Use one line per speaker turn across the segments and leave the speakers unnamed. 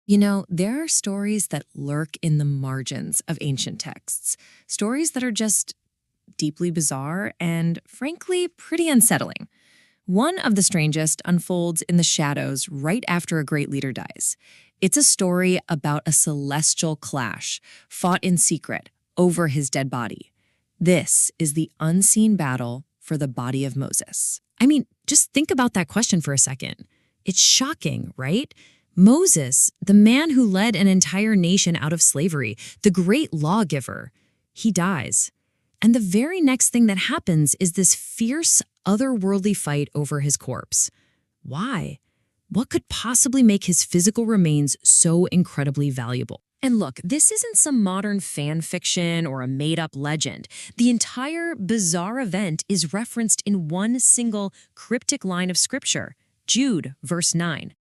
There are stories that lurk in the margins of ancient texts, stories that are just deeply bizarre and, frankly, pretty unsettling. One of the strangest unfolds in the shadows right after a great leader dies. It's a story about a celestial clash fought in secret over his dead body. This is the unseen battle for the body of Moses. I mean, just think about that question for a second. It's shocking, right? Moses, the man who led an entire nation out of slavery, the great lawgiver, he dies. And the very next thing that happens is this fierce, otherworldly fight over his corpse. Why? What could possibly make his physical remains so incredibly valuable? And look, this isn't some modern fan fiction or a made-up legend. The entire bizarre event is referenced in one single cryptic line of scripture, Jude, verse 9.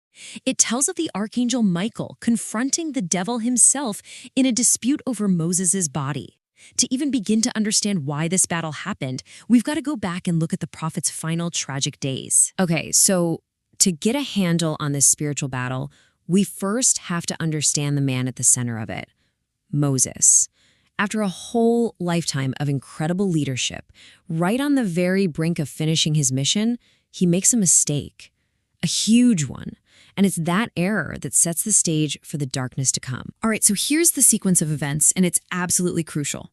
It tells of the archangel Michael confronting the devil himself in a dispute over Moses' body. To even begin to understand why this battle happened, we've got to go back and look at the prophet's final tragic days. Okay, so to get a handle on this spiritual battle, we first have to understand the man at the center of it, Moses. After a whole lifetime of incredible leadership, right on the very brink of finishing his mission, he makes a mistake, a huge one. And it's that error that sets the stage for the darkness to come. All right, so here's the sequence of events, and it's absolutely crucial.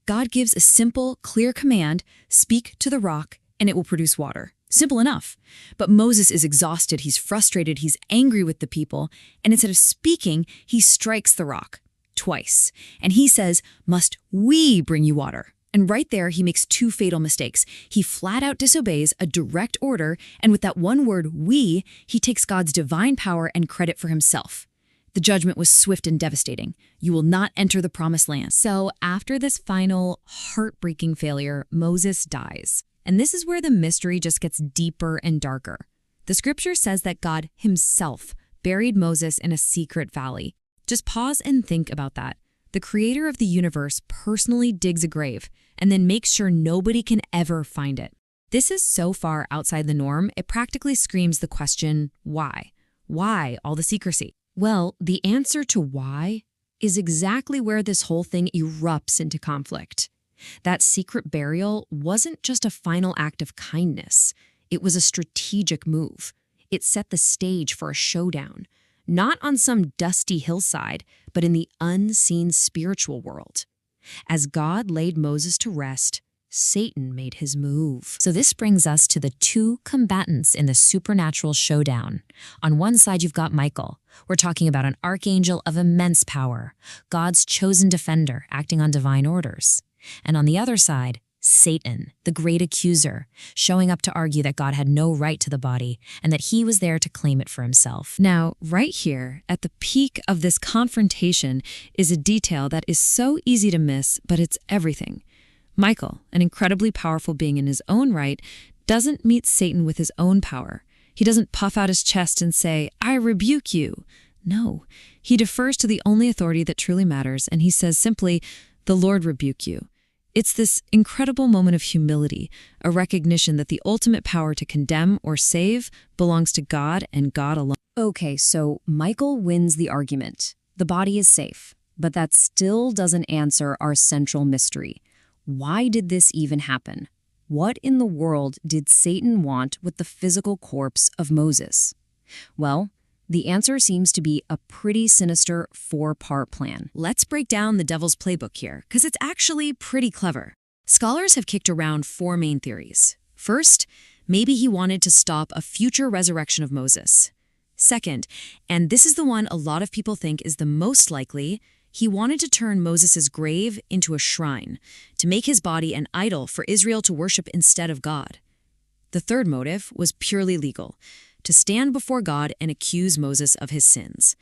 God gives a simple, clear command, speak to the rock, and it will produce water. Simple enough. But Moses is exhausted, he's frustrated, he's angry with the people, and instead of speaking, he strikes the rock twice. And he says, "Must we bring you water?" And right there, he makes two fatal mistakes. He flat out disobeys a direct order, and with that one word, we, he takes God's divine power and credit for himself. The judgment was swift and devastating. You will not enter the promised land. So after this final, heartbreaking failure, Moses dies. And this is where the mystery just gets deeper and darker. The scripture says that God himself buried Moses in a secret valley. Just pause and think about that. The creator of the universe personally digs a grave and then makes sure nobody can ever find it. This is so far outside the norm, it practically screams the question, why? Why all the secrecy? Well, the answer to why is exactly where this whole thing erupts into conflict. That secret burial wasn't just a final act of kindness. It was a strategic move. It set the stage for a showdown. Not on some dusty hillside, but in the unseen spiritual world. As God laid Moses to rest, Satan made his move. So this brings us to the two combatants in the supernatural showdown. On one side, you've got Michael. We're talking about an archangel of immense power, God's chosen defender acting on divine orders. And on the other side, Satan, the great accuser, showing up to argue that God had no right to the body and that he was there to claim it for himself. Now, right here, at the peak of this confrontation, is a detail that is so easy to miss, but it's everything. Michael, an incredibly powerful being in his own right, doesn't meet Satan with his own power. He doesn't puff out his chest and say, "I rebuke you." No, he defers to the only authority that truly matters, and he says simply, "The Lord rebuke you." It's this incredible moment of humility, a recognition that the ultimate power to condemn or save belongs to God and God alone. Okay, so Michael wins the argument. The body is safe, but that still doesn't answer our central mystery. Why did this even happen? What in the world did Satan want with the physical corpse of Moses? Well, the answer seems to be a pretty sinister four-part plan. Let's break down the devil's playbook here, because it's actually pretty clever. Scholars have kicked around four main theories. First, maybe he wanted to stop a future resurrection of Moses. Second, and this is the one a lot of people think is the most likely, he wanted to turn Moses' grave into a shrine, to make his body an idol for Israel to worship instead of God. The third motive was purely legal, to stand before God and accuse Moses of his sins.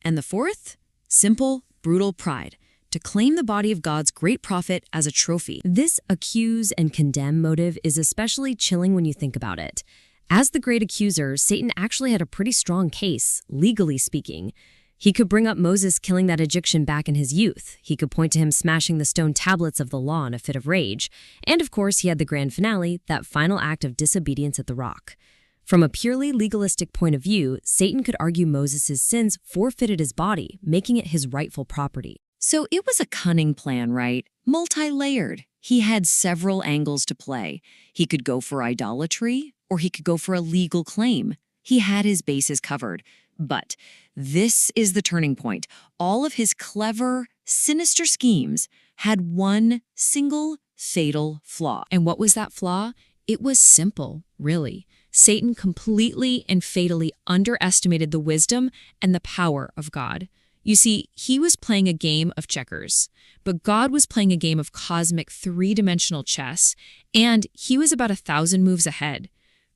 And the fourth? Simple, brutal pride, to claim the body of God's great prophet as a trophy. This accuse and condemn motive is especially chilling when you think about it. As the great accuser, Satan actually had a pretty strong case, legally speaking. He could bring up Moses killing that Egyptian back in his youth. He could point to him smashing the stone tablets of the law in a fit of rage. And of course, he had the grand finale, that final act of disobedience at the rock.
From a purely legalistic point of view, Satan could argue Moses' sins forfeited his body, making it his rightful property.
So it was a cunning plan, right? Multi-layered. He had several angles to play. He could go for idolatry, or he could go for a legal claim. He had his bases covered. But this is the turning point. All of his clever, sinister schemes had one single fatal flaw.
And what was that flaw? It was simple, really. Satan completely and fatally underestimated the wisdom and the power of God. You see, he was playing a game of checkers, but God was playing a game of cosmic three-dimensional chess, and he was about 1,000 moves ahead.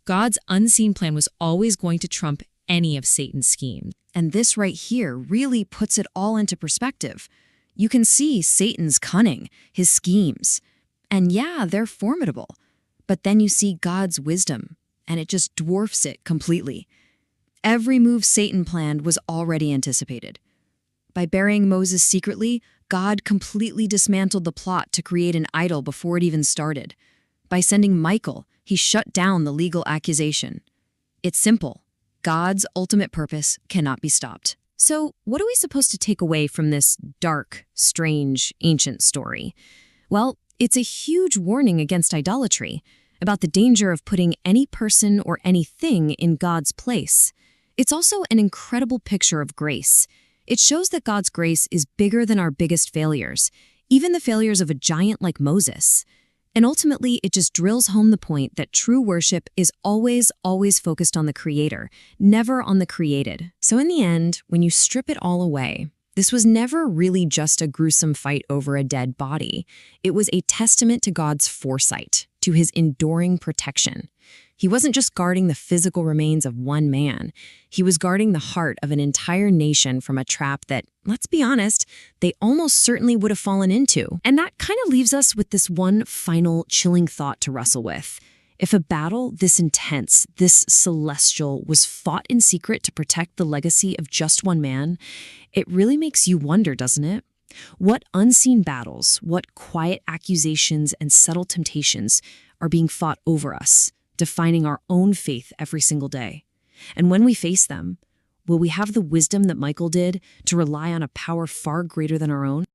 God's unseen plan was always going to trump any of Satan's schemes.
And this right here really puts it all into perspective. You can see Satan's cunning, his schemes. And yeah, they're formidable. But then you see God's wisdom, and it just dwarfs it completely. Every move Satan planned was already anticipated. By burying Moses secretly, God completely dismantled the plot to create an idol before it even started. By sending Michael, he shut down the legal accusation. It's simple. God's ultimate purpose cannot be stopped.
So, what are we supposed to take away from this dark, strange, ancient story? Well, it's a huge warning against idolatry, about the danger of putting any person or anything in God's place. It's also an incredible picture of grace. It shows that God's grace is bigger than our biggest failures, even the failures of a giant like Moses. And ultimately, it just drills home the point that true worship is always focused on the Creator, never on the created. So in the end, when you strip it all away, this was never really just a gruesome fight over a dead body. It was a testament to God's foresight, to his enduring protection. He wasn't just guarding the physical remains of one man. He was guarding the heart of an entire nation from a trap that, let's be honest, they almost certainly would have fallen into. And that kind of leaves us with this one final chilling thought to wrestle with. If a battle this intense, this celestial, was fought in secret to protect the legacy of just one man, it really makes you wonder, doesn't it? What unseen battles, what quiet accusations and subtle temptations are being fought over us, defining our own faith every single day? And when we face them, will we have the wisdom that Michael did to rely on a power far greater than our own?